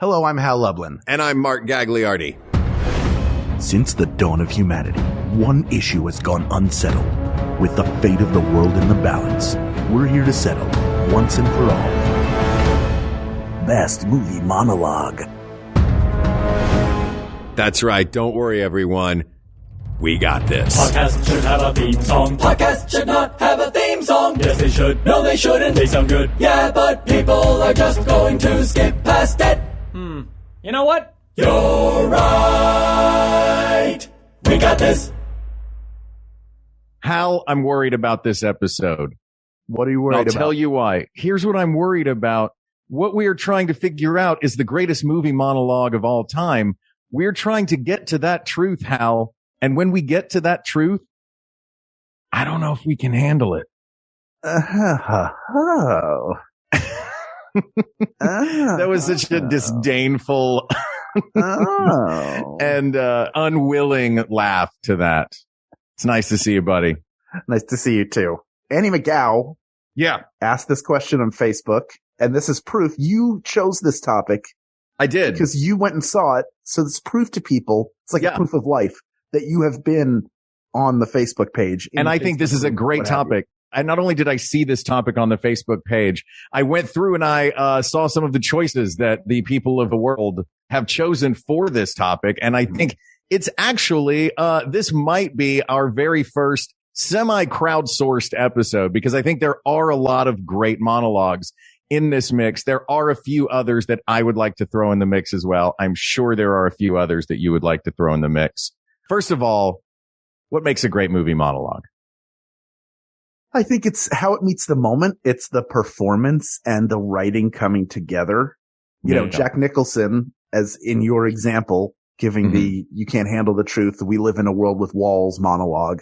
Hello, I'm Hal Lublin. And I'm Mark Gagliardi. Since the dawn of humanity, one issue has gone unsettled. With the fate of the world in the balance, we're here to settle, once and for all. Best Movie Monologue. That's right. Don't worry, everyone. We got this. Podcast should have a theme song. Podcast should not have a theme song. Yes, they should. No, they shouldn't. They sound good. Yeah, but people are just going to skip past it. You know what? You're right. We got this. Hal, I'm worried about this episode. What are you worried about? I'll tell you why. Here's what I'm worried about. What we are trying to figure out is the greatest movie monologue of all time. We're trying to get to that truth, Hal. And when we get to that truth, I don't know if we can handle it. That was such a disdainful and unwilling laugh to that. It's nice to see you, buddy. Nice to see you too. Annie McGow asked this question on Facebook, and this is proof you chose this topic. I did. Because you went and saw it, so it's proof to people. It's like a proof of life that you have been on the Facebook page. And I think this is a great topic. And not only did I see this topic on the Facebook page, I went through and I saw some of the choices that the people of the world have chosen for this topic. And I think it's actually, this might be our very first semi-crowdsourced episode, because I think there are a lot of great monologues in this mix. There are a few others that I would like to throw in the mix as well. I'm sure there are a few others that you would like to throw in the mix. First of all, what makes a great movie monologue? I think it's how it meets the moment. It's the performance and the writing coming together. You know, Jack Nicholson, as in your example, giving the "you can't handle the truth, we live in a world with walls" monologue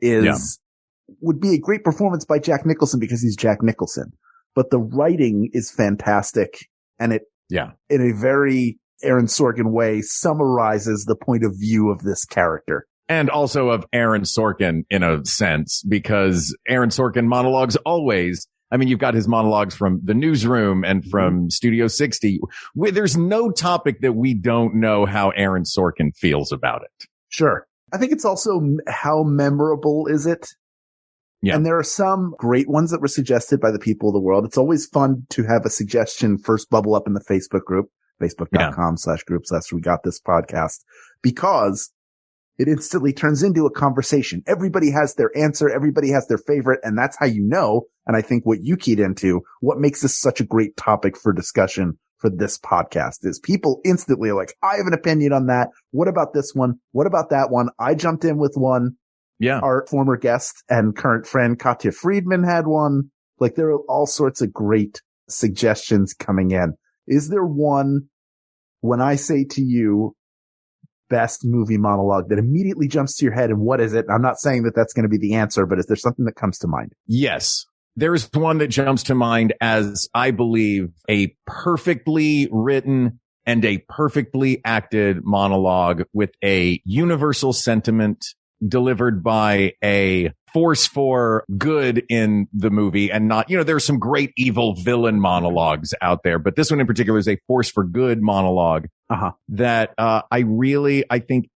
would be a great performance by Jack Nicholson because he's Jack Nicholson. But the writing is fantastic, and it, in a very Aaron Sorkin way, summarizes the point of view of this character. And also of Aaron Sorkin in a sense, because Aaron Sorkin monologues always, I mean, you've got his monologues from The Newsroom and from Studio 60. There's no topic that we don't know how Aaron Sorkin feels about it. Sure. I think it's also how memorable is it? Yeah. And there are some great ones that were suggested by the people of the world. It's always fun to have a suggestion first bubble up in the Facebook group, facebook.com/group/we got this podcast, because it instantly turns into a conversation. Everybody has their answer. Everybody has their favorite. And that's how you know. And I think what you keyed into, what makes this such a great topic for discussion for this podcast, is people instantly are like, I have an opinion on that. What about this one? What about that one? I jumped in with one. Yeah. Our former guest and current friend Katya Friedman had one. Like, there are all sorts of great suggestions coming in. Is there one, when I say to you, best movie monologue, that immediately jumps to your head, and what is it? I'm not saying that that's going to be the answer, but is there something that comes to mind? Yes. There's one that jumps to mind as, I believe, a perfectly written and a perfectly acted monologue with a universal sentiment delivered by a force for good in the movie, and not, there's some great evil villain monologues out there, but this one in particular is a force for good monologue that I think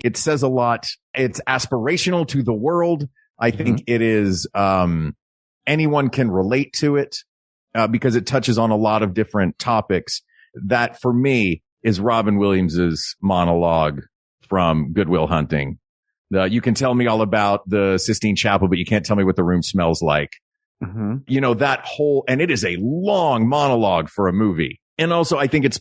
it says a lot. It's aspirational to the world. I think it is, anyone can relate to it, because it touches on a lot of different topics. That for me is Robin Williams's monologue from Good Will Hunting. You can tell me all about the Sistine Chapel, but you can't tell me what the room smells like. That whole, and it is a long monologue for a movie. And also I think it's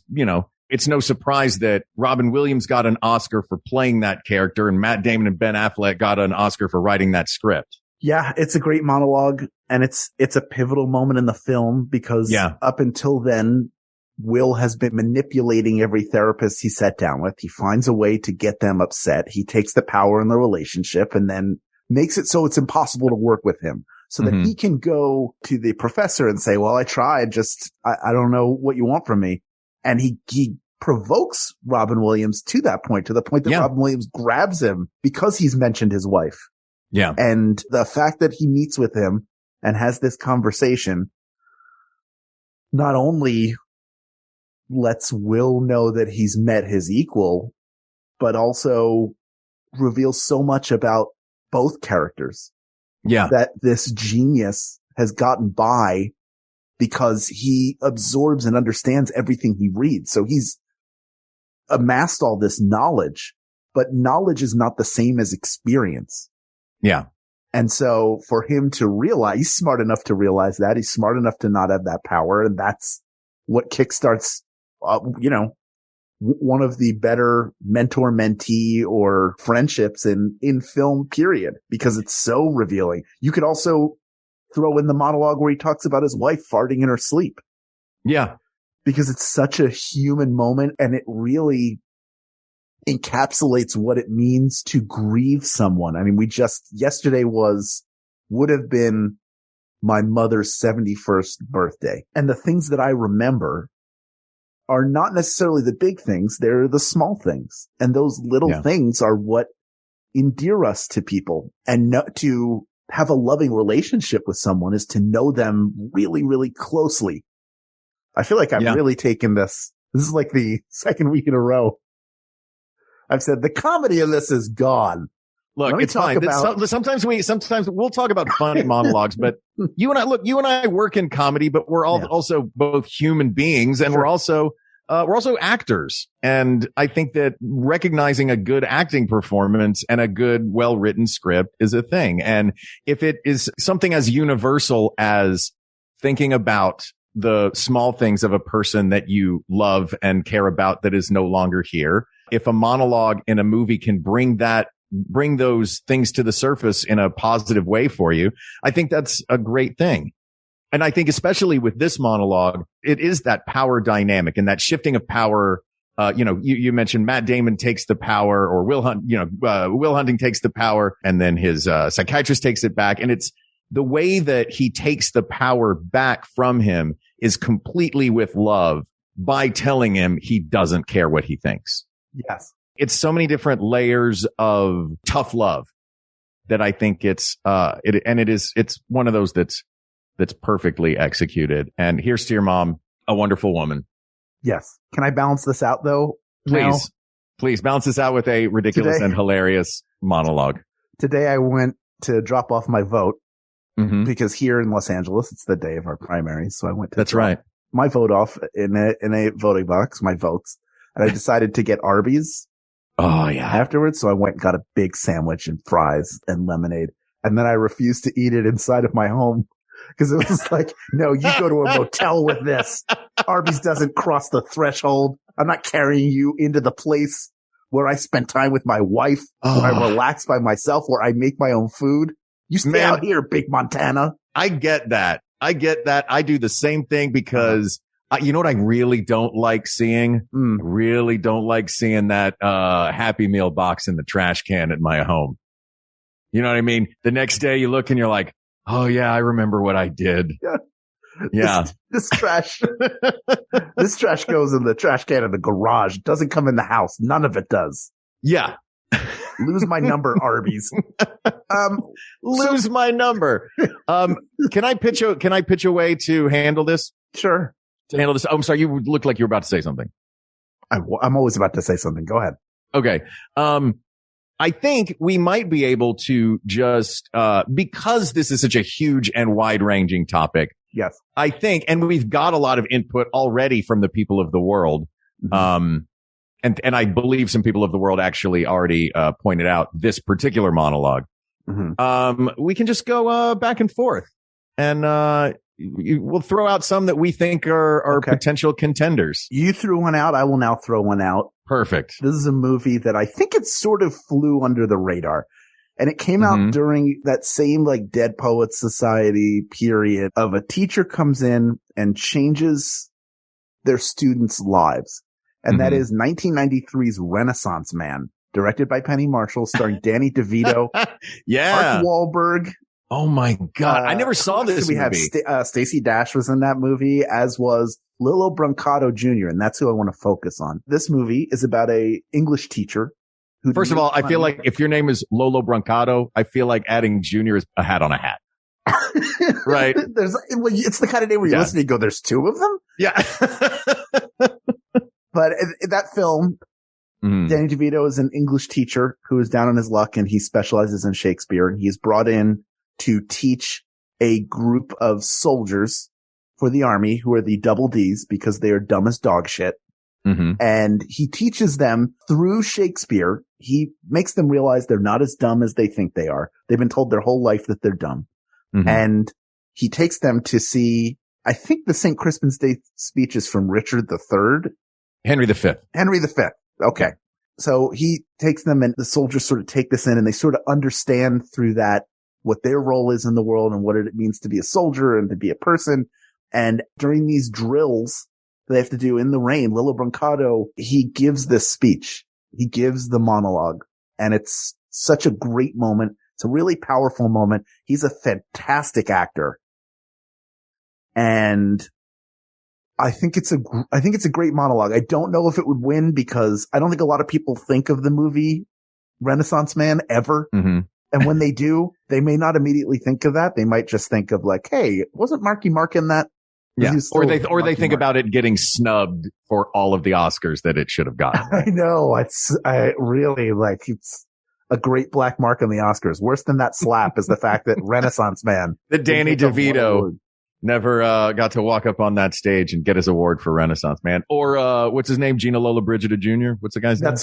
no surprise that Robin Williams got an Oscar for playing that character, and Matt Damon and Ben Affleck got an Oscar for writing that script. Yeah, it's a great monologue, and it's a pivotal moment in the film, because up until then, Will has been manipulating every therapist he sat down with. He finds a way to get them upset. He takes the power in the relationship and then makes it so it's impossible to work with him, so that he can go to the professor and say, well, I tried, I don't know what you want from me. And he provokes Robin Williams to the point that Robin Williams grabs him because he's mentioned his wife. Yeah. And the fact that he meets with him and has this conversation, not only lets Will know that he's met his equal, but also reveals so much about both characters. Yeah. That this genius has gotten by because he absorbs and understands everything he reads. So he's amassed all this knowledge, but knowledge is not the same as experience. Yeah. And so for him to realize, he's smart enough to realize that. He's smart enough to not have that power. And that's what kickstarts, one of the better mentor-mentee or friendships in film, period, because it's so revealing. You could also throw in the monologue where he talks about his wife farting in her sleep. Yeah. Because it's such a human moment, and it really encapsulates what it means to grieve someone. I mean, yesterday would have been my mother's 71st birthday. And the things that I remember are not necessarily the big things. They're the small things. And those little things are what endear us to people. And to have a loving relationship with someone is to know them really, really closely. I feel like I've really taken this. This is like the second week in a row I've said the comedy of this is gone. Look, it's fine. Sometimes we'll talk about funny monologues, but you and I work in comedy, but we're all also both human beings, and we're also actors. And I think that recognizing a good acting performance and a good, well-written script is a thing. And if it is something as universal as thinking about the small things of a person that you love and care about that is no longer here, if a monologue in a movie can bring those things to the surface in a positive way for you, I think that's a great thing. And I think especially with this monologue, it is that power dynamic and that shifting of power. You mentioned Matt Damon takes the power, or Will Hunting takes the power, and then his psychiatrist takes it back. And it's the way that he takes the power back from him is completely with love by telling him he doesn't care what he thinks. Yes. It's so many different layers of tough love that I think it's one of those that's perfectly executed. And here's to your mom, a wonderful woman. Yes. Can I balance this out though? Please balance this out with a ridiculous and hilarious monologue. Today I went to drop off my vote because here in Los Angeles, it's the day of our primaries. So I went to drop my vote off in a voting box, my votes. And I decided to get Arby's. Oh yeah. Afterwards. So I went and got a big sandwich and fries and lemonade. And then I refused to eat it inside of my home because it was like, no, you go to a motel with this. Arby's doesn't cross the threshold. I'm not carrying you into the place where I spend time with my wife, where I relax by myself, where I make my own food. You stay out here, Big Montana. I get that. I do the same thing because you know what I really don't like seeing? Really don't like seeing that Happy Meal box in the trash can at my home. You know what I mean? The next day you look and you're like, oh yeah, I remember what I did. Yeah. This trash goes in the trash can in the garage. It doesn't come in the house. None of it does. Yeah. Lose my number, Arby's. Lose my number. Can I pitch a way to handle this? Sure. To handle this. I'm sorry. You looked like you were about to say something. I'm always about to say something. Go ahead. Okay. I think we might be able to just, because this is such a huge and wide ranging topic. Yes. I think, and we've got a lot of input already from the people of the world. And I believe some people of the world actually already, pointed out this particular monologue. We can just go, back and forth and, we'll throw out some that we think are potential contenders. You threw one out. I will now throw one out. Perfect. This is a movie that I think it sort of flew under the radar. And it came out during that same like Dead Poets Society period of a teacher comes in and changes their students' lives. And that is 1993's Renaissance Man, directed by Penny Marshall, starring Danny DeVito. Mark Wahlberg. Oh my God. I never saw this movie. We have Stacey Dash was in that movie, as was Lilo Brancato Jr., and that's who I want to focus on. This movie is about a English teacher. First of all, I feel like if your name is Lolo Brancato, I feel like adding Junior is a hat on a hat. Right? It's the kind of name where you listen and you go, there's two of them? Yeah. But that film, Danny DeVito is an English teacher who is down on his luck, and he specializes in Shakespeare. And he's brought in to teach a group of soldiers for the army who are the double Ds because they are dumb as dog shit. And he teaches them through Shakespeare. He makes them realize they're not as dumb as they think they are. They've been told their whole life that they're dumb. And he takes them to see, I think the St. Crispin's Day speech is from Richard III. Henry V. Henry V. Okay. So he takes them, and the soldiers sort of take this in, and they sort of understand through that what their role is in the world and what it means to be a soldier and to be a person. And during these drills they have to do in the rain, Lillo Brancato, he gives this speech. He gives the monologue, and it's such a great moment. It's a really powerful moment. He's a fantastic actor. And I think it's a great monologue. I don't know if it would win because I don't think a lot of people think of the movie Renaissance Man ever. And when they do, they may not immediately think of that. They might just think of like, hey, wasn't Marky Mark in that? Yeah. Or they think about it getting snubbed for all of the Oscars that it should have gotten. I know. I really like, it's a great black mark on the Oscars. Worse than that slap is the fact that Renaissance Man. That Danny DeVito never got to walk up on that stage and get his award for Renaissance Man. Or what's his name? Gina Lola Brigida Jr.? What's the guy's name?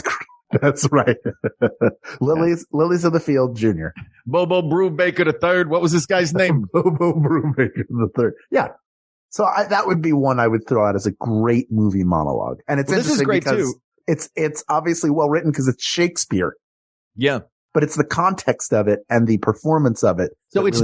That's right. Lilies of the Field Jr. Bobo Brubaker III. What was this guy's name? Bobo Brubaker III. Yeah. So that would be one I would throw out as a great movie monologue. And it's interesting because it's obviously well written because it's Shakespeare. Yeah. But it's the context of it and the performance of it. So it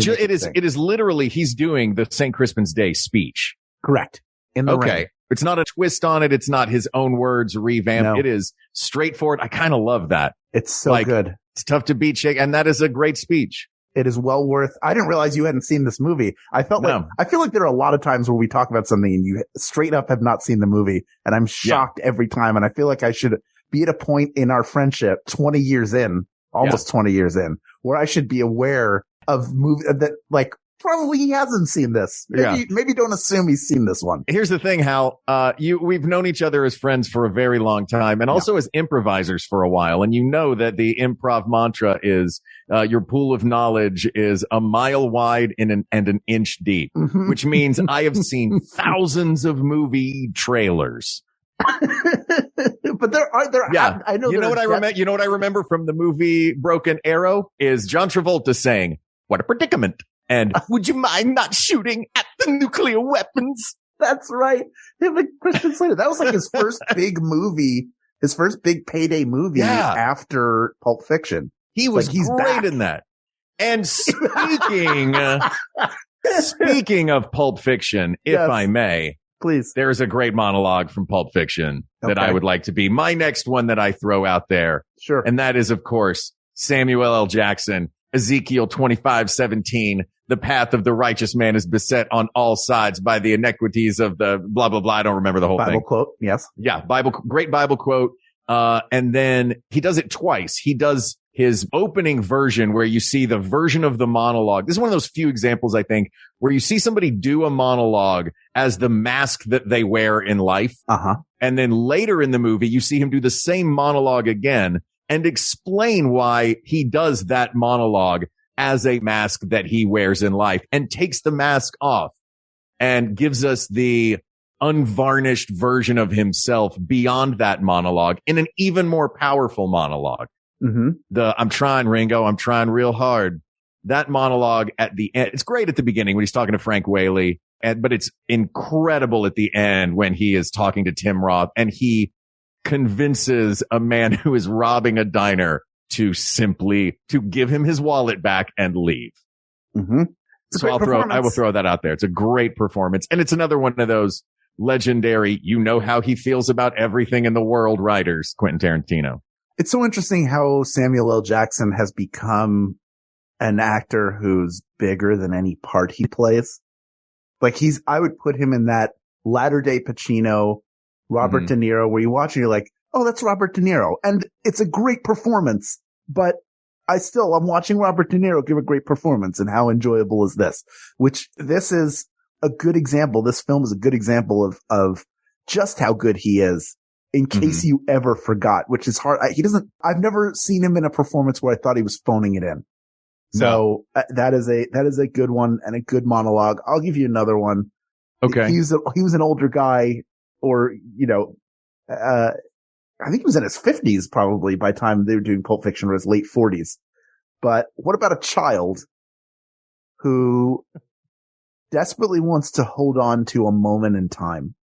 is literally, he's doing the St. Crispin's Day speech. Correct. In the rain. It's not a twist on it. It's not his own words revamped. No. It is straightforward. I kind of love that. It's so good. It's tough to beat Shakespeare. And that is a great speech. It is well worth. I didn't realize you hadn't seen this movie. I feel like there are a lot of times where we talk about something and you straight up have not seen the movie, and I'm shocked every time. And I feel like I should be at a point in our friendship 20 years in, almost 20 years in, where I should be aware of movie that like probably he hasn't seen this. Maybe don't assume he's seen this one. Here's the thing, Hal. We've known each other as friends for a very long time and also as improvisers for a while. And you know that the improv mantra is, your pool of knowledge is a mile wide and an inch deep, which means I have seen thousands of movie trailers. But I know. You know what I remember from the movie Broken Arrow is John Travolta saying, "What a predicament." And would you mind not shooting at the nuclear weapons? That's right. Him and Christian Slater. That was like his first big movie, his first big payday movie after Pulp Fiction. He's great back in that. And speaking of Pulp Fiction, if I may, please, there's a great monologue from Pulp Fiction that I would like to be my next one that I throw out there. Sure. And that is, of course, Samuel L. Jackson, Ezekiel 25:17. The path of the righteous man is beset on all sides by the iniquities of the blah, blah, blah. I don't remember the whole Bible thing. Quote. Yes. Yeah. Great Bible quote. And then he does it twice. He does his opening version where you see the version of the monologue. This is one of those few examples, I think, where you see somebody do a monologue as the mask that they wear in life. And then later in the movie, you see him do the same monologue again and explain why he does that monologue as a mask that he wears in life, and takes the mask off and gives us the unvarnished version of himself beyond that monologue in an even more powerful monologue. I'm trying, Ringo. I'm trying real hard. That monologue at the end, it's great at the beginning when he's talking to Frank Whaley, but it's incredible at the end when he is talking to Tim Roth and he convinces a man who is robbing a diner to give him his wallet back and leave. So I will throw that out there. It's a great performance. And it's another one of those legendary, you know how he feels about everything in the world writers, Quentin Tarantino. It's so interesting how Samuel L. Jackson has become an actor who's bigger than any part he plays. Like I would put him in that latter day Pacino, Robert De Niro, where you watch and you're like, oh, that's Robert De Niro. And it's a great performance, but I'm watching Robert De Niro give a great performance. And how enjoyable is this? Which this is a good example. This film is a good example of just how good he is in case you ever forgot, which is hard. I've never seen him in a performance where I thought he was phoning it in. So that is a good one and a good monologue. I'll give you another one. Okay. He was an older guy, or, I think he was in his 50s probably by the time they were doing Pulp Fiction, or his late 40s. But what about a child who desperately wants to hold on to a moment in time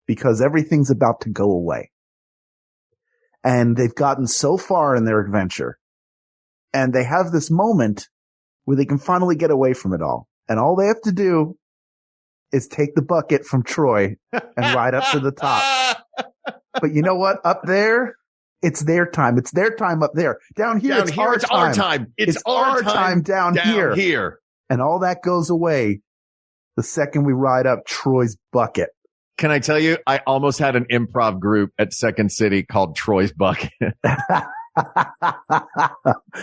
because everything's about to go away? And they've gotten so far in their adventure, and they have this moment where they can finally get away from it all. And all they have to do is take the bucket from Troy and ride up to the top. But you know what? Up there, it's their time. It's their time up there. Down here, it's our time. It's our time down here. And all that goes away the second we ride up Troy's bucket. Can I tell you, I almost had an improv group at Second City called Troy's Bucket.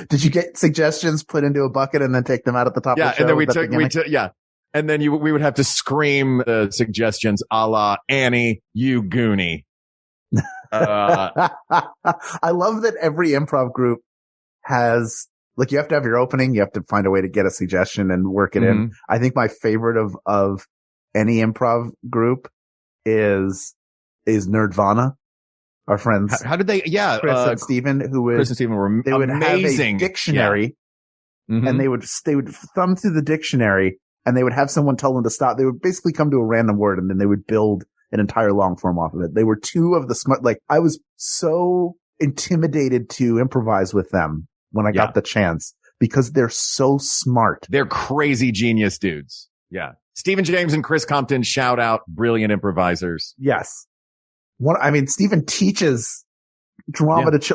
Did you get suggestions put into a bucket and then take them out at the top of the show? And then we took. And then we would have to scream the suggestions a la Annie, you goonie. I love that every improv group has, like, you have to have your opening. You have to find a way to get a suggestion and work it in. I think my favorite of any improv group is Nerdvana. Our friends. How did they? Yeah. Chris and Steven, Chris and Steven were they would amazing. Have a dictionary and they would thumb through the dictionary and they would have someone tell them to stop. They would basically come to a random word and then they would build an entire long form off of it. They were two of the smart, like, I was so intimidated to improvise with them when I got the chance because they're so smart. They're crazy genius dudes. Yeah. Stephen James and Chris Compton, shout out, brilliant improvisers. Yes. Stephen teaches drama to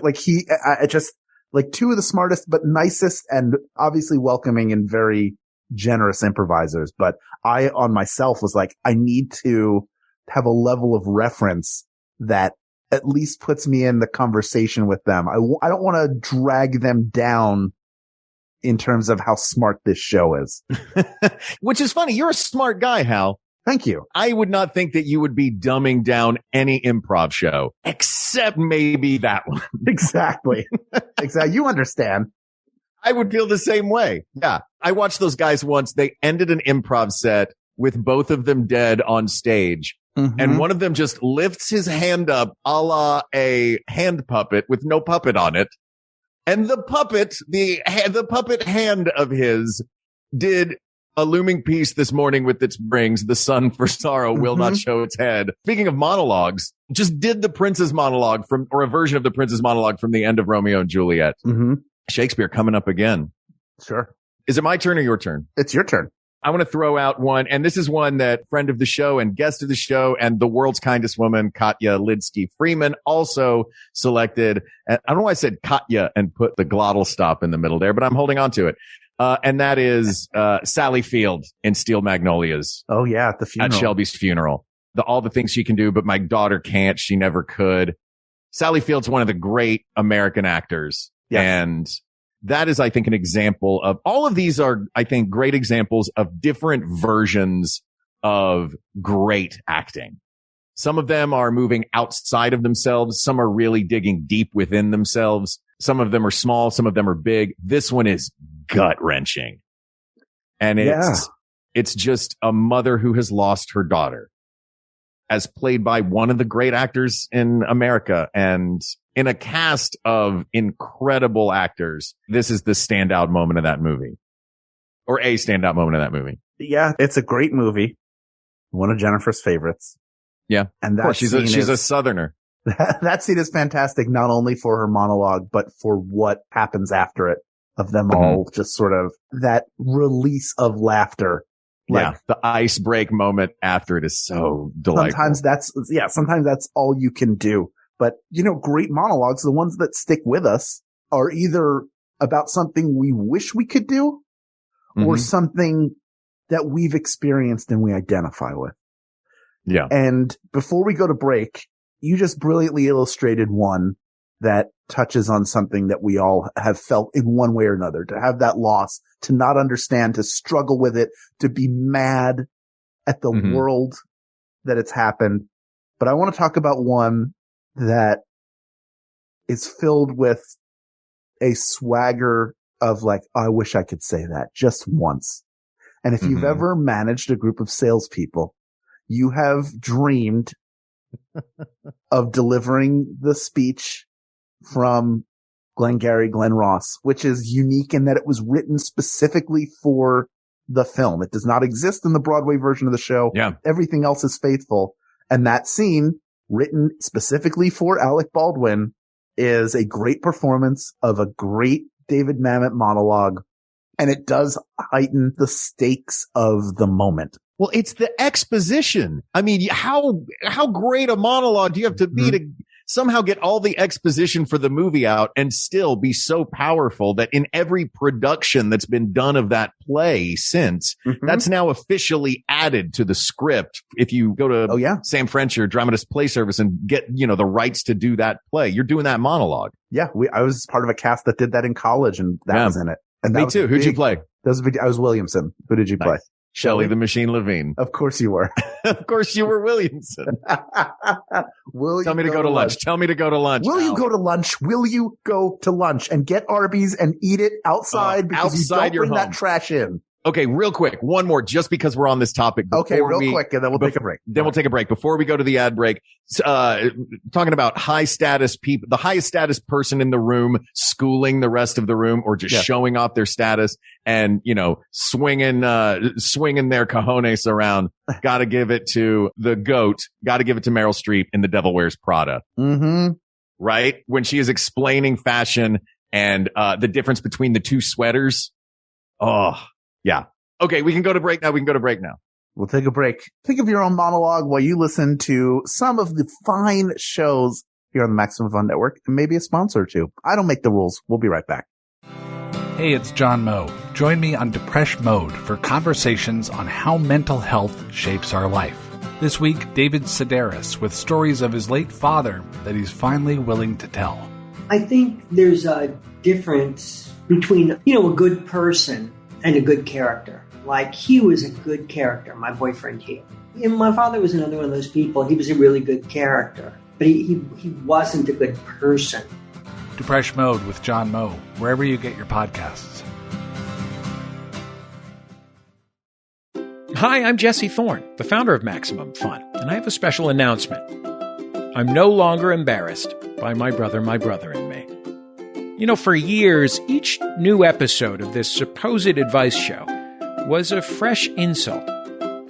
like two of the smartest, but nicest and obviously welcoming and very generous improvisers. But I on myself was like, I need to have a level of reference that at least puts me in the conversation with them. I don't want to drag them down in terms of how smart this show is. Which is funny. You're a smart guy, Hal. Thank you. I would not think that you would be dumbing down any improv show, except maybe that one. Exactly. You understand. I would feel the same way. Yeah. I watched those guys once. They ended an improv set with both of them dead on stage. And one of them just lifts his hand up a la a hand puppet with no puppet on it. And the puppet, the puppet hand of his did a looming piece this morning with its brings. The sun for sorrow will not show its head. Speaking of monologues, just did the Prince's monologue or a version of the Prince's monologue from the end of Romeo and Juliet. Shakespeare coming up again. Sure. Is it my turn or your turn? It's your turn. I want to throw out one, and this is one that friend of the show and guest of the show and the world's kindest woman, Katya Lidsky-Freeman, also selected. I don't know why I said Katya and put the glottal stop in the middle there, but I'm holding on to it. And that is Sally Field in Steel Magnolias. Oh, yeah, at the funeral. At Shelby's funeral. All the things she can do, but my daughter can't. She never could. Sally Field's one of the great American actors. Yes. And that is, I think, an example of all of these are, I think, great examples of different versions of great acting. Some of them are moving outside of themselves. Some are really digging deep within themselves. Some of them are small. Some of them are big. This one is gut wrenching. And it's just a mother who has lost her daughter, as played by one of the great actors in America. And in a cast of incredible actors, this is the standout moment of that movie, or a standout moment of that movie. Yeah, it's a great movie. One of Jennifer's favorites. Yeah. And that she's a Southerner. That scene is fantastic, not only for her monologue, but for what happens after it, of them all just sort of that release of laughter. Like, the ice break moment after it is so delightful. Sometimes that's all you can do. But, great monologues, the ones that stick with us, are either about something we wish we could do or something that we've experienced and we identify with. Yeah. And before we go to break, you just brilliantly illustrated one that touches on something that we all have felt in one way or another, to have that loss, to not understand, to struggle with it, to be mad at the world that it's happened. But I want to talk about one that is filled with a swagger of like, oh, I wish I could say that just once. And if you've ever managed a group of salespeople, you have dreamed of delivering the speech from Glengarry Glen Ross, which is unique in that it was written specifically for the film. It does not exist in the Broadway version of the show. Yeah. Everything else is faithful. And that scene, written specifically for Alec Baldwin, is a great performance of a great David Mamet monologue. And it does heighten the stakes of the moment. Well, it's the exposition. I mean, how great a monologue do you have to be to somehow get all the exposition for the movie out and still be so powerful that in every production that's been done of that play since, that's now officially added to the script. If you go to Sam French or Dramatist Play Service and get, the rights to do that play, you're doing that monologue. Yeah. I was part of a cast that did that in college, and that was in it. And me too. Who'd you play? I was Williamson. Who did you play? Shelley the Machine Levine. Of course you were. Of course you were Williamson. Tell me to go to lunch. Tell me to go to lunch. Will you go to lunch? Will you go to lunch and get Arby's and eat it outside because you don't bring that trash in? Okay, real quick. One more, just because we're on this topic. Okay, quick, and then we'll take a break. Then we'll take a break. Before we go to the ad break, talking about high status people, the highest status person in the room, schooling the rest of the room, or just showing off their status and, swinging their cojones around. Got to give it to the GOAT. Got to give it to Meryl Streep in The Devil Wears Prada. Right? When she is explaining fashion and, the difference between the two sweaters. Oh. Yeah. Okay, we can go to break now. We'll take a break. Think of your own monologue while you listen to some of the fine shows here on the Maximum Fun Network and maybe a sponsor or two. I don't make the rules. We'll be right back. Hey, it's John Moe. Join me on Depresh Mode for conversations on how mental health shapes our life. This week, David Sedaris with stories of his late father that he's finally willing to tell. I think there's a difference between, a good person and a good character. Like, he was a good character, my boyfriend here. And my father was another one of those people. He was a really good character, but he wasn't a good person. Depresh Mode with John Moe, wherever you get your podcasts. Hi, I'm Jesse Thorne, the founder of Maximum Fun, and I have a special announcement. I'm no longer embarrassed by my brother and me. For years, each new episode of this supposed advice show was a fresh insult,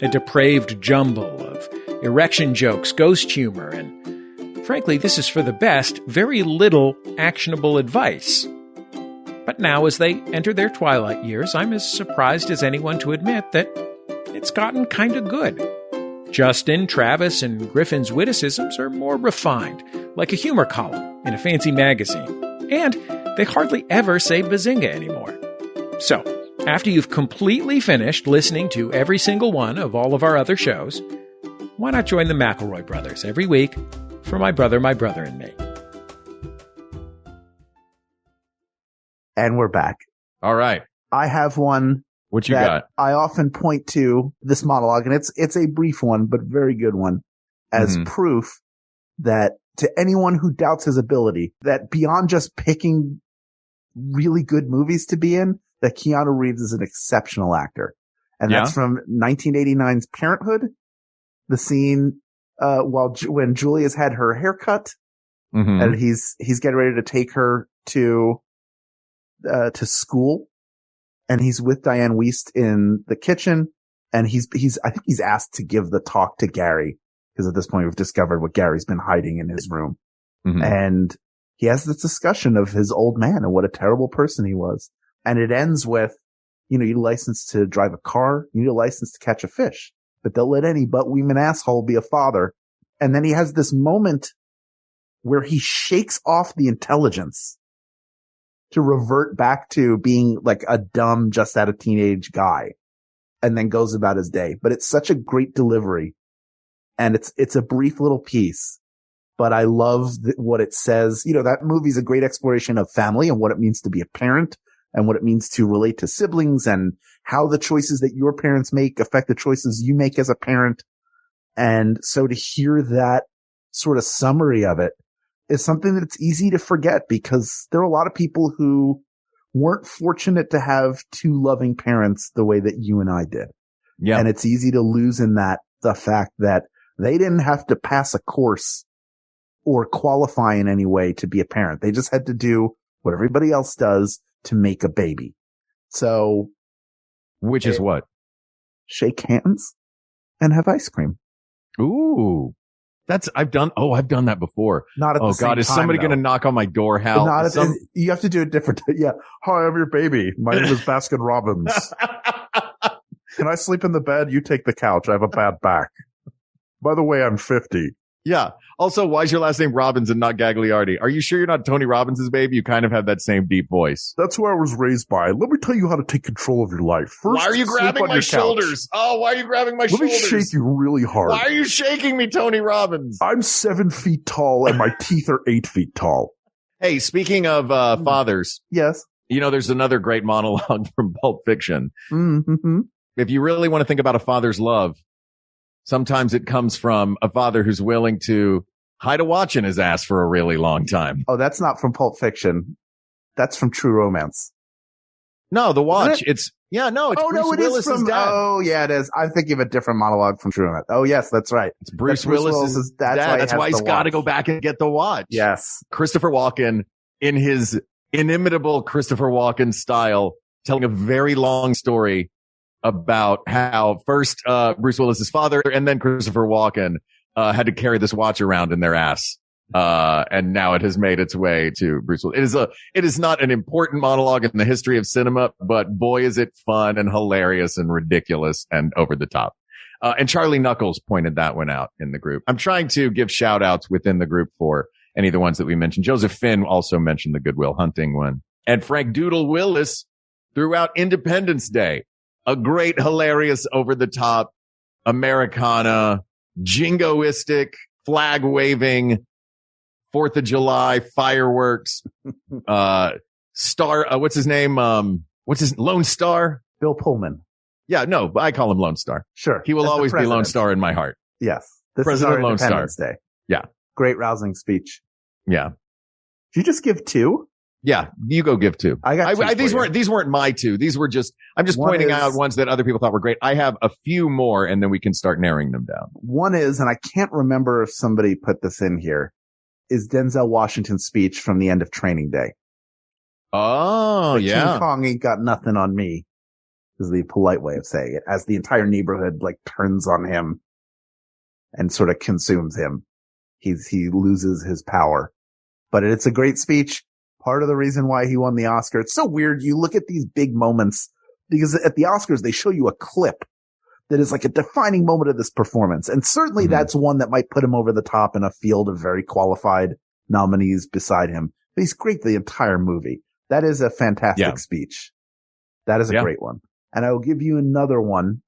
a depraved jumble of erection jokes, ghost humor, and, frankly, this is for the best, very little actionable advice. But now, as they enter their twilight years, I'm as surprised as anyone to admit that it's gotten kind of good. Justin, Travis, and Griffin's witticisms are more refined, like a humor column in a fancy magazine. And they hardly ever say bazinga anymore. So, after you've completely finished listening to every single one of all of our other shows, why not join the McElroy brothers every week for My Brother, and Me? And we're back. All right. I have one. What you got? I often point to this monologue, and it's a brief one, but very good one, as proof that to anyone who doubts his ability, that beyond just picking really good movies to be in, that Keanu Reeves is an exceptional actor. And that's from 1989's Parenthood. The scene, when Julia's had her haircut and he's getting ready to take her to school, and he's with Diane Wiest in the kitchen, and I think he's asked to give the talk to Gary, because at this point we've discovered what Gary's been hiding in his room. And he has this discussion of his old man and what a terrible person he was. And it ends with, you need a license to drive a car. You need a license to catch a fish, but they'll let any butt-weeman asshole be a father. And then he has this moment where he shakes off the intelligence to revert back to being like a dumb, just out of teenage guy, and then goes about his day. But it's such a great delivery, and it's a brief little piece, but I love what it says. That movie's a great exploration of family and what it means to be a parent and what it means to relate to siblings and how the choices that your parents make affect the choices you make as a parent. And so to hear that sort of summary of it, is something that's easy to forget because there are a lot of people who weren't fortunate to have two loving parents the way that you and I did. Yeah. And it's easy to lose in that the fact that they didn't have to pass a course or qualify in any way to be a parent. They just had to do what everybody else does to make a baby. So. Which is what? Shake hands and have ice cream. Ooh. I've done that before. Not at the same time. Is somebody going to knock on my door, Hal? You have to do it different. Yeah. Hi, I'm your baby. My name is Baskin Robbins. Can I sleep in the bed? You take the couch. I have a bad back. By the way, I'm 50. Yeah. Also, why is your last name Robbins and not Gagliardi? Are you sure you're not Tony Robbins' baby? You kind of have that same deep voice. That's who I was raised by. Let me tell you how to take control of your life. First, why are you grabbing my shoulders? Oh, why are you grabbing my shoulders? Let me shake you really hard. Why are you shaking me, Tony Robbins? I'm 7 feet tall and my teeth are 8 feet tall. Hey, speaking of fathers. Yes. You know, there's another great monologue from Pulp Fiction. Mm-hmm. If you really want to think about a father's love, sometimes it comes from a father who's willing to hide a watch in his ass for a really long time. Oh, that's not from Pulp Fiction. That's from True Romance. No, the watch. It's Bruce Willis's dad. Oh, yeah, it is. I'm thinking of a different monologue from True Romance. Oh, yes, that's right. It's Bruce Willis's dad. That's why he's got to go back and get the watch. Yes. Christopher Walken, in his inimitable Christopher Walken style, telling a very long story about how first Bruce Willis's father and then Christopher Walken had to carry this watch around in their ass. And now it has made its way to Bruce Willis. It is not an important monologue in the history of cinema, but boy, is it fun and hilarious and ridiculous and over the top. And Charlie Knuckles pointed that one out in the group. I'm trying to give shout outs within the group for any of the ones that we mentioned. Joseph Finn also mentioned the Good Will Hunting one, and Frank Doodle Willis throughout Independence Day. A great, hilarious, over the top Americana, jingoistic, flag waving, 4th of July fireworks, star, what's his name? Lone Star? Bill Pullman. Yeah, no, I call him Lone Star. Sure. He will always be Lone Star in my heart. Yes. This President is our Lone Star. Independence Day. Yeah. Great rousing speech. Yeah. Did you just give 2? Yeah, you go give 2. I got 2 these weren't my 2. These were I'm just pointing out ones that other people thought were great. I have a few more and then we can start narrowing them down. One is, and I can't remember if somebody put this in here, is Denzel Washington's speech from the end of Training Day. Oh, yeah. King Kong ain't got nothing on me is the polite way of saying it, as the entire neighborhood turns on him and sort of consumes him. He loses his power, but it's a great speech. Part of the reason why he won the Oscar. It's so weird. You look at these big moments because at the Oscars, they show you a clip that is like a defining moment of this performance. And certainly that's one that might put him over the top in a field of very qualified nominees beside him. But he's great the entire movie. That is a fantastic speech. That is a great one. And I will give you another one.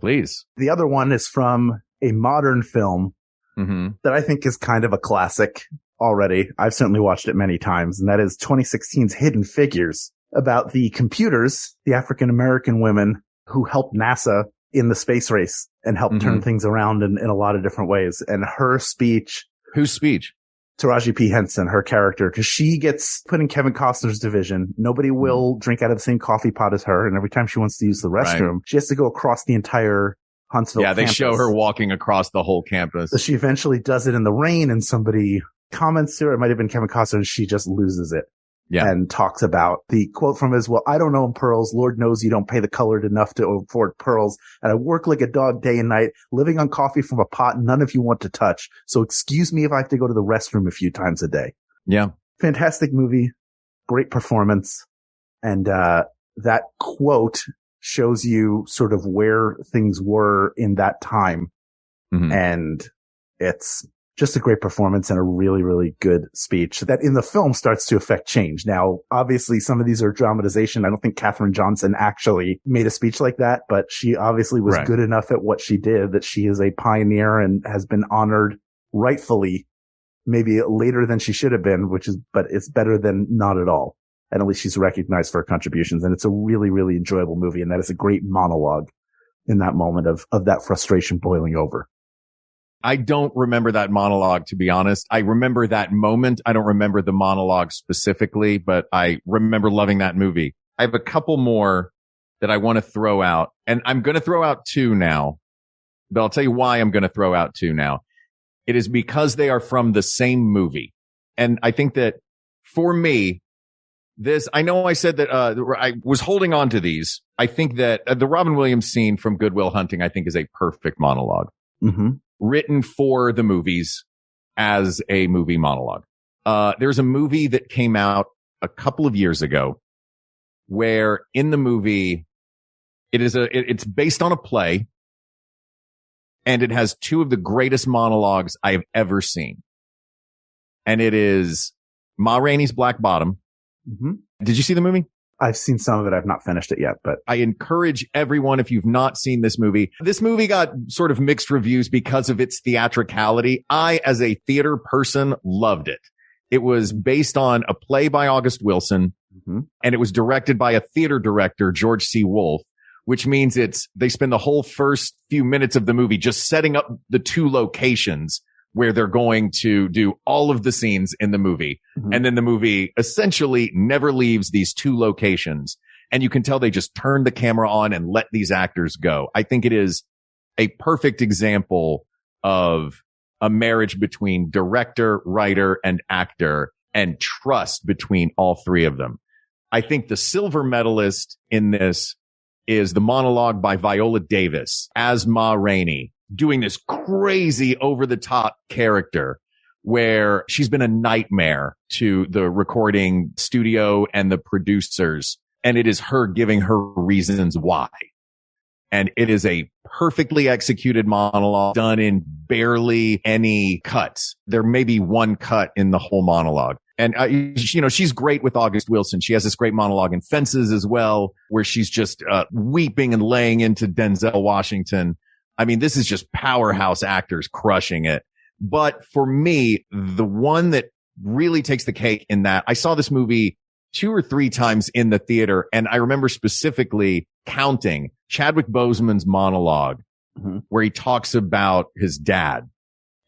Please. The other one is from a modern film that I think is kind of a classic already. I've certainly watched it many times, and that is 2016's Hidden Figures, about the computers, the African-American women who helped NASA in the space race and helped turn things around in a lot of different ways. And her speech. Whose speech? Taraji P. Henson, her character, because she gets put in Kevin Costner's division. Nobody will drink out of the same coffee pot as her. And every time she wants to use the restroom, she has to go across the entire Huntsville campus. They show her walking across the whole campus. So she eventually does it in the rain, and somebody comments to her. It might have been Kevin Costner, and she just loses it. Yeah. And talks about the quote from his, well, I don't own pearls. Lord knows you don't pay the colored enough to afford pearls. And I work like a dog day and night, living on coffee from a pot none of you want to touch. So excuse me if I have to go to the restroom a few times a day. Yeah. Fantastic movie. Great performance. And that quote shows you sort of where things were in that time. And it's just a great performance and a really, really good speech that in the film starts to affect change. Now, obviously, some of these are dramatization. I don't think Katherine Johnson actually made a speech like that, but she obviously was good enough at what she did that she is a pioneer and has been honored rightfully, maybe later than she should have been, but it's better than not at all. And at least she's recognized for her contributions. And it's a really, really enjoyable movie. And that is a great monologue in that moment of that frustration boiling over. I don't remember that monologue, to be honest. I remember that moment. I don't remember the monologue specifically, but I remember loving that movie. I have a couple more that I want to throw out, and I'm going to throw out two now, but I'll tell you why I'm going to throw out two now. It is because they are from the same movie. And I think that for me, I know I said that I was holding on to these. I think that the Robin Williams scene from Good Will Hunting, I think, is a perfect monologue. Mm-hmm. Written for the movies as a movie monologue. There's a movie that came out a couple of years ago where in the movie, it's based on a play, and it has two of the greatest monologues I have ever seen. And it is Ma Rainey's Black Bottom. Mm-hmm. Did you see the movie? I've seen some of it. I've not finished it yet, but I encourage everyone, if you've not seen this movie got sort of mixed reviews because of its theatricality. I, as a theater person, loved it. It was based on a play by August Wilson, mm-hmm. and it was directed by a theater director, George C. Wolfe, which means they spend the whole first few minutes of the movie just setting up the two locations where they're going to do all of the scenes in the movie. Mm-hmm. And then the movie essentially never leaves these two locations. And you can tell they just turned the camera on and let these actors go. I think it is a perfect example of a marriage between director, writer, and actor, and trust between all three of them. I think the silver medalist in this is the monologue by Viola Davis as Ma Rainey, doing this crazy over the top character where she's been a nightmare to the recording studio and the producers. And it is her giving her reasons why. And it is a perfectly executed monologue done in barely any cuts. There may be one cut in the whole monologue. And, she's great with August Wilson. She has this great monologue in Fences as well, where she's just weeping and laying into Denzel Washington. I mean, this is just powerhouse actors crushing it. But for me, the one that really takes the cake in that, I saw this movie 2 or 3 times in the theater, and I remember specifically counting Chadwick Boseman's monologue, mm-hmm. where he talks about his dad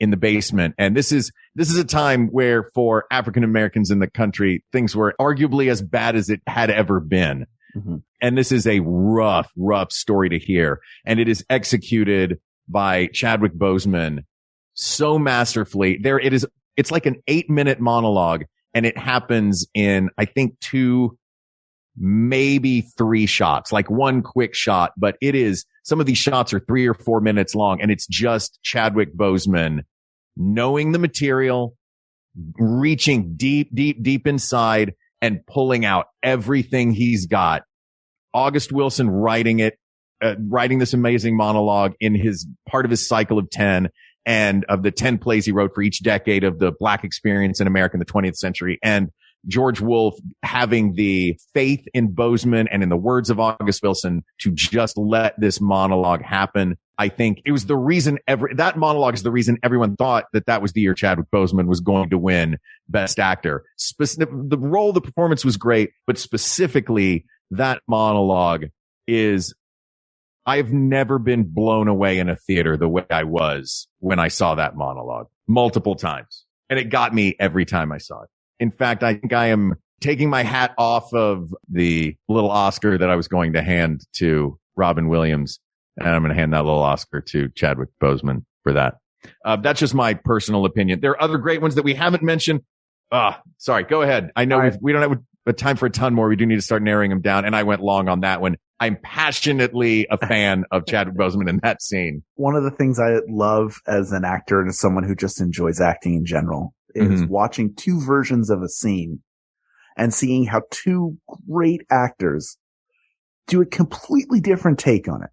in the basement. And this is a time where for African Americans in the country, things were arguably as bad as it had ever been. Mm-hmm. And this is a rough story to hear. And it is executed by Chadwick Boseman so masterfully. It's like an 8-minute monologue, and it happens in, I think, 2, maybe 3 shots, like one quick shot. But some of these shots are 3 or 4 minutes long, and it's just Chadwick Boseman knowing the material, reaching deep inside, and pulling out everything he's got. August Wilson writing this amazing monologue in his part of his cycle of 10, and of the 10 plays he wrote for each decade of the Black experience in America in the 20th century. And George Wolfe having the faith in Boseman and in the words of August Wilson to just let this monologue happen. I think it was the reason that monologue is the reason everyone thought that was the year Chadwick Boseman was going to win Best Actor. The performance was great, but specifically that monologue I've never been blown away in a theater the way I was when I saw that monologue multiple times. And it got me every time I saw it. In fact, I think I am taking my hat off of the little Oscar that I was going to hand to Robin Williams. And I'm going to hand that little Oscar to Chadwick Boseman for that. That's just my personal opinion. There are other great ones that we haven't mentioned. Sorry, go ahead. I know we don't have a time for a ton more. We do need to start narrowing them down. And I went long on that one. I'm passionately a fan of Chadwick Boseman in that scene. One of the things I love as an actor and as someone who just enjoys acting in general is mm-hmm. watching 2 versions of a scene and seeing how 2 great actors do a completely different take on it.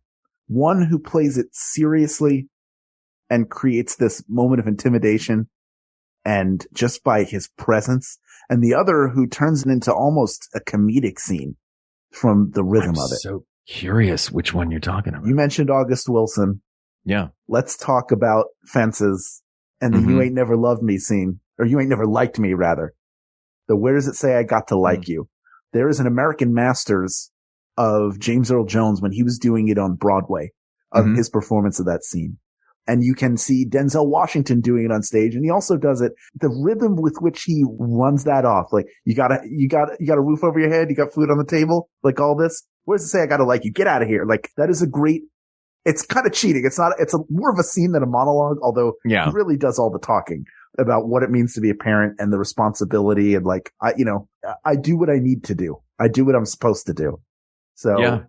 One who plays it seriously and creates this moment of intimidation and just by his presence, and the other who turns it into almost a comedic scene from the rhythm of it. So curious which one you're talking about. You mentioned August Wilson. Yeah. Let's talk about Fences and the mm-hmm. You Ain't Never Loved Me scene, or You Ain't Never Liked Me, rather. The Where Does It Say I Got to Like mm-hmm. You? There is an American Masters of James Earl Jones when he was doing it on Broadway of mm-hmm. his performance of that scene. And you can see Denzel Washington doing it on stage. And he also does it, the rhythm with which he runs that off. Like, you got a roof over your head. You got food on the table. Like all this. Where does it say, I gotta like you? Get out of here. Like, that is a great, it's kind of cheating. It's more of a scene than a monologue, although he really does all the talking about what it means to be a parent and the responsibility. And like, I do what I need to do. I do what I'm supposed to do. So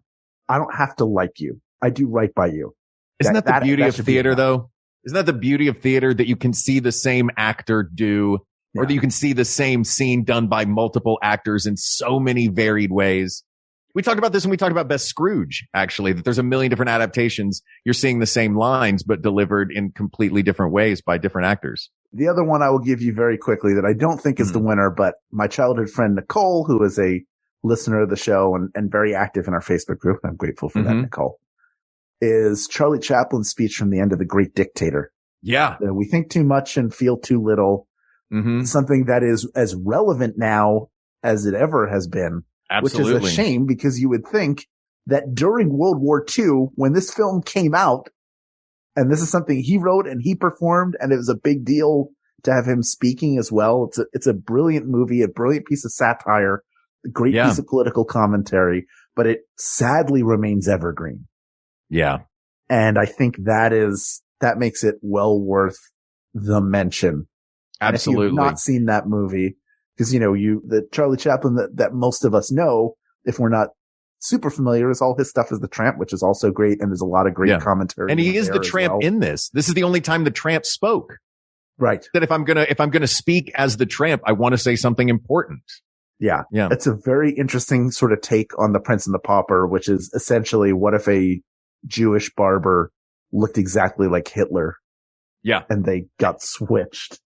I don't have to like you. I do right by you. Isn't that the beauty of theater, though? Isn't that the beauty of theater, that you can see the same actor do, or that you can see the same scene done by multiple actors in so many varied ways? We talked about this when we talked about Best Scrooge, actually, that there's a million different adaptations. You're seeing the same lines, but delivered in completely different ways by different actors. The other one I will give you very quickly that I don't think is the winner, but my childhood friend Nicole, who is a listener of the show and very active in our Facebook group, and I'm grateful for that, Nicole, is Charlie Chaplin's speech from the end of The Great Dictator. Yeah. We think too much and feel too little. Something that is as relevant now as it ever has been. Absolutely. Which is a shame, because you would think that during World War II, when this film came out, and this is something he wrote and he performed, and it was a big deal to have him speaking as well. It's a brilliant movie, a brilliant piece of satire, a great piece of political commentary, but it sadly remains evergreen. Yeah. And I think that makes it well worth the mention. Absolutely. And if you've not seen that movie, because, the Charlie Chaplin that most of us know, if we're not super familiar, is all his stuff is The Tramp, which is also great. And there's a lot of great commentary. And he is the Tramp in this. This is the only time the Tramp spoke. Right. That if I'm going to speak as the Tramp, I want to say something important. Yeah. It's a very interesting sort of take on The Prince and the Pauper, which is essentially, what if a Jewish barber looked exactly like Hitler? Yeah. And they got switched.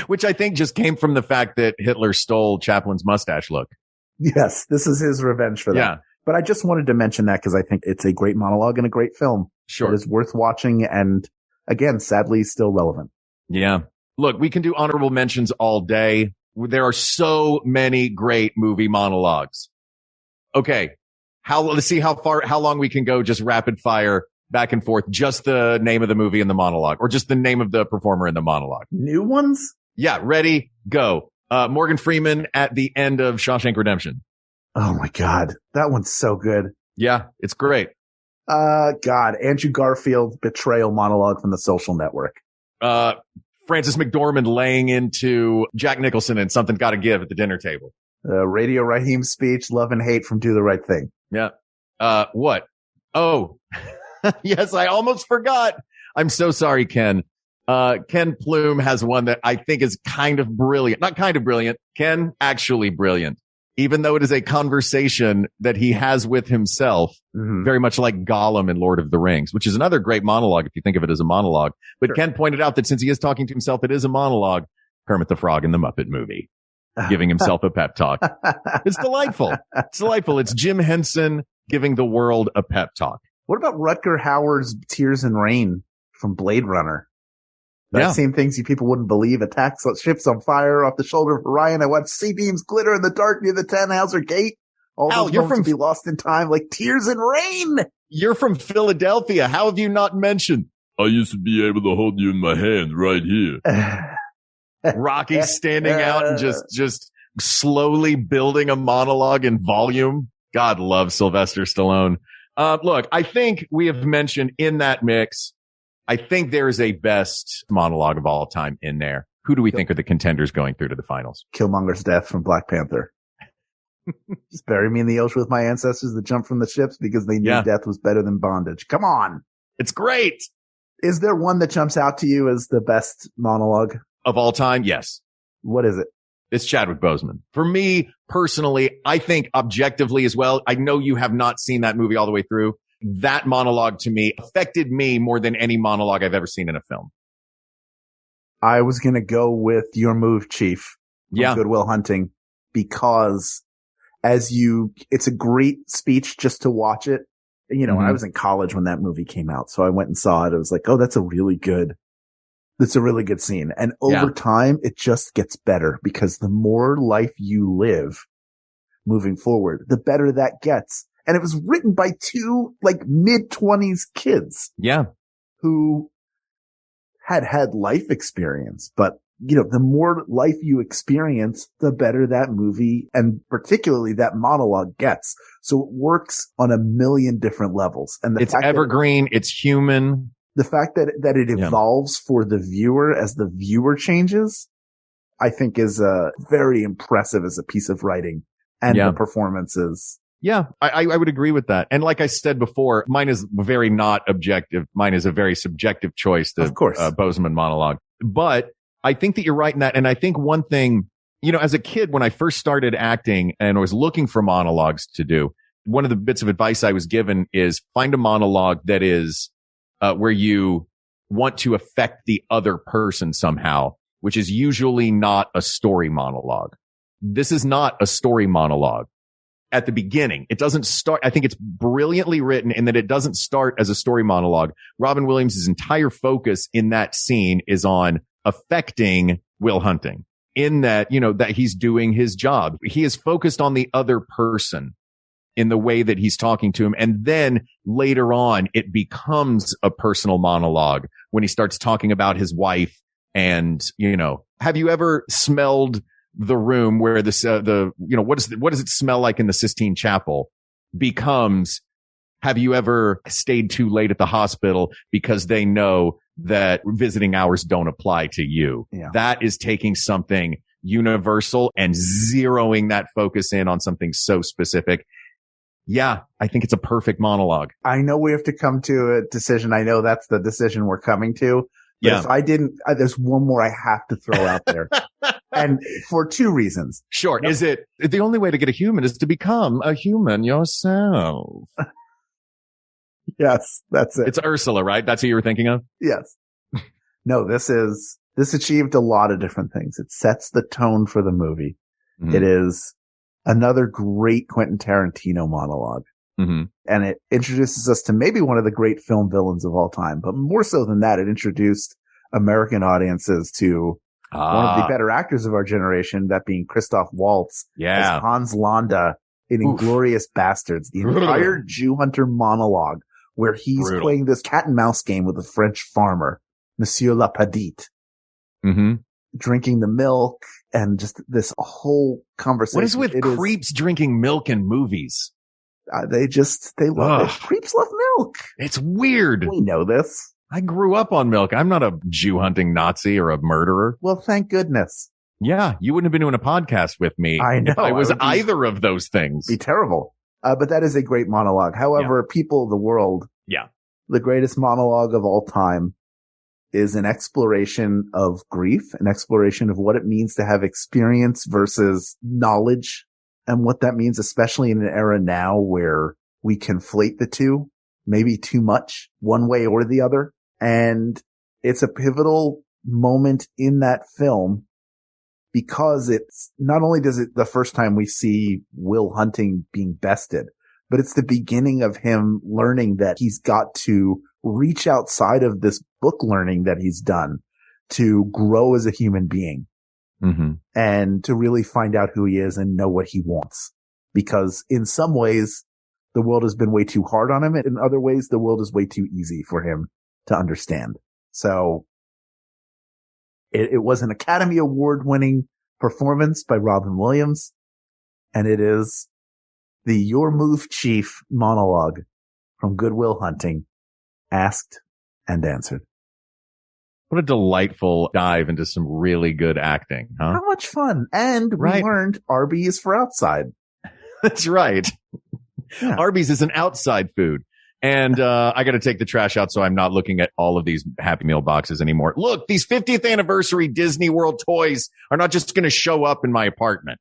Which I think just came from the fact that Hitler stole Chaplin's mustache look. Yes. This is his revenge for that. Yeah. But I just wanted to mention that because I think it's a great monologue and a great film. Sure. It is worth watching. And again, sadly, still relevant. Yeah. Look, we can do honorable mentions all day. There are so many great movie monologues. Okay. Let's see how long we can go just rapid fire back and forth. Just the name of the movie in the monologue, or just the name of the performer in the monologue. New ones? Yeah. Ready? Go. Morgan Freeman at the end of Shawshank Redemption. Oh my God. That one's so good. Yeah. It's great. God. Andrew Garfield betrayal monologue from The Social Network. Frances McDormand laying into Jack Nicholson and Something Gotta Give at the dinner table. Radio Raheem's speech, Love and Hate from Do the Right Thing. Yeah. What? Oh, yes, I almost forgot. I'm so sorry, Ken. Ken Plume has one that I think is kind of brilliant. Not kind of brilliant. Ken, actually brilliant. Even though it is a conversation that he has with himself, very much like Gollum in Lord of the Rings, which is another great monologue if you think of it as a monologue. But Ken pointed out that since he is talking to himself, it is a monologue. Kermit the Frog in the Muppet Movie, giving himself a pep talk. It's delightful. It's delightful. It's Jim Henson giving the world a pep talk. What about Rutger Hauer's Tears and Rain from Blade Runner? That same things you people wouldn't believe. Attacks ships on fire off the shoulder of Orion. I watched sea beams glitter in the dark near the Tannhauser Gate. All those moments to be lost in time, like Tears and Rain. You're from Philadelphia. How have you not mentioned? I used to be able to hold you in my hand right here. Rocky standing out and just slowly building a monologue in volume. God love Sylvester Stallone. Look, I think we have mentioned in that mix, I think there is a best monologue of all time in there. Who do we think are the contenders going through to the finals? Killmonger's death from Black Panther. Just bury me in the ocean with my ancestors that jumped from the ships because they knew death was better than bondage. Come on. It's great. Is there one that jumps out to you as the best monologue? Of all time? Yes. What is it? It's Chadwick Boseman. For me, personally, I think objectively as well, I know you have not seen that movie all the way through. That monologue to me affected me more than any monologue I've ever seen in a film. I was going to go with Your Move, Chief. From Good Will Hunting, because it's a great speech just to watch it. You know, I was in college when that movie came out, so I went and saw it. I was like, oh, that's a really good scene. And over time, it just gets better because the more life you live moving forward, the better that gets. And it was written by two like mid-20s kids. Yeah. who had life experience, but the more life you experience, the better that movie and particularly that monologue gets. So it works on a million different levels. And it's evergreen. It's human. The fact that it evolves for the viewer as the viewer changes, I think is very impressive as a piece of writing and the performances. Yeah, I would agree with that. And like I said before, mine is very not objective. Mine is a very subjective choice, the Bozeman monologue. But I think that you're right in that. And I think one thing, as a kid, when I first started acting and was looking for monologues to do, one of the bits of advice I was given is find a monologue that is where you want to affect the other person somehow, which is usually not a story monologue. This is not a story monologue. At the beginning, it doesn't start. I think it's brilliantly written in that it doesn't start as a story monologue. Robin Williams' entire focus in that scene is on affecting Will Hunting in that, that he's doing his job. He is focused on the other person in the way that he's talking to him. And then later on, it becomes a personal monologue when he starts talking about his wife. And, have you ever smelled the room where what does it smell like in the Sistine Chapel becomes, have you ever stayed too late at the hospital because they know that visiting hours don't apply to you? Yeah. That is taking something universal and zeroing that focus in on something so specific. Yeah, I think it's a perfect monologue. I know we have to come to a decision. I know that's the decision we're coming to. But if I didn't, there's one more I have to throw out there. And for two reasons. Sure. Is it the only way to get a human is to become a human yourself? Yes, that's it. It's Ursula, right? That's who you were thinking of? Yes. No, this achieved a lot of different things. It sets the tone for the movie. Mm-hmm. It is another great Quentin Tarantino monologue. Mm-hmm. And it introduces us to maybe one of the great film villains of all time. But more so than that, it introduced American audiences to one of the better actors of our generation, that being Christoph Waltz as Hans Landa in Inglourious Bastards, the entire Jew Hunter monologue where he's playing this cat and mouse game with a French farmer, Monsieur Lapadite, drinking the milk and just this whole conversation. What is with creeps drinking milk in movies? They love it. Creeps love milk. It's weird. We know this. I grew up on milk. I'm not a Jew hunting Nazi or a murderer. Well, thank goodness. Yeah. You wouldn't have been doing a podcast with me. I know. If I was either of those things. Be terrible. But that is a great monologue. However, people of the world. Yeah. The greatest monologue of all time is an exploration of grief, an exploration of what it means to have experience versus knowledge. And what that means, especially in an era now where we conflate the two, maybe too much, one way or the other. And it's a pivotal moment in that film because it's not only does it the first time we see Will Hunting being bested, but it's the beginning of him learning that he's got to reach outside of this book learning that he's done to grow as a human being. Mm-hmm. And to really find out who he is and know what he wants. Because in some ways, the world has been way too hard on him. And in other ways, the world is way too easy for him to understand. So it was an Academy Award winning performance by Robin Williams. And it is the Your Move Chief monologue from Good Will Hunting, asked and answered. What a delightful dive into some really good acting, huh? How much fun. And we learned Arby's for outside. That's right. Yeah. Arby's is an outside food. And I got to take the trash out so I'm not looking at all of these Happy Meal boxes anymore. Look, these 50th anniversary Disney World toys are not just going to show up in my apartment.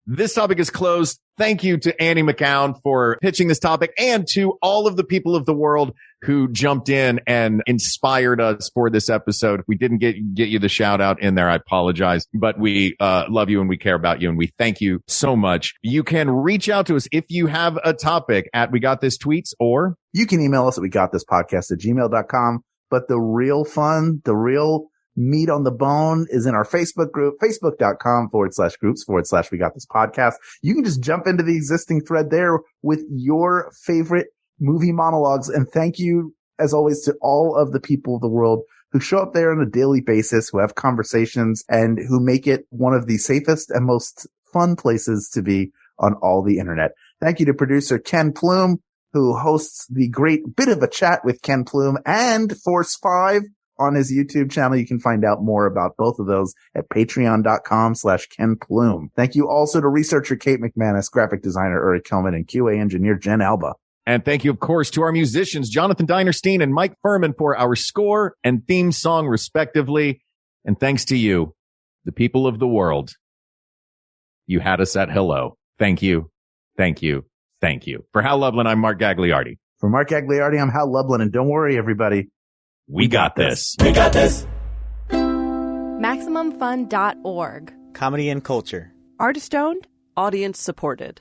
This topic is closed. Thank you to Annie McCown for pitching this topic and to all of the people of the world who jumped in and inspired us for this episode. If we didn't get you the shout out in there, I apologize, but we love you and we care about you and we thank you so much. You can reach out to us if you have a topic at We Got This Tweets, or you can email us at wegotThisPodcast@gmail.com. But the real fun, the real meat on the bone is in our Facebook group, facebook.com/groups/We Got This Podcast. You can just jump into the existing thread there with your favorite Movie Monologues. And thank you, as always, to all of the people of the world who show up there on a daily basis, who have conversations, and who make it one of the safest and most fun places to be on all the internet. Thank you to producer Ken Plume, who hosts the great Bit of a Chat with Ken Plume and Force 5 on his YouTube channel. You can find out more about both of those at patreon.com/Ken Plume. Thank you also to researcher Kate McManus, graphic designer Uri Kelman, and QA engineer Jen Alba. And thank you, of course, to our musicians, Jonathan Dinerstein and Mike Furman, for our score and theme song, respectively. And thanks to you, the people of the world. You had us at hello. Thank you. Thank you. Thank you. For Hal Lublin, I'm Mark Gagliardi. For Mark Gagliardi, I'm Hal Lublin. And don't worry, everybody. We got this. We got this. MaximumFun.org. Comedy and culture. Artist owned. Audience supported.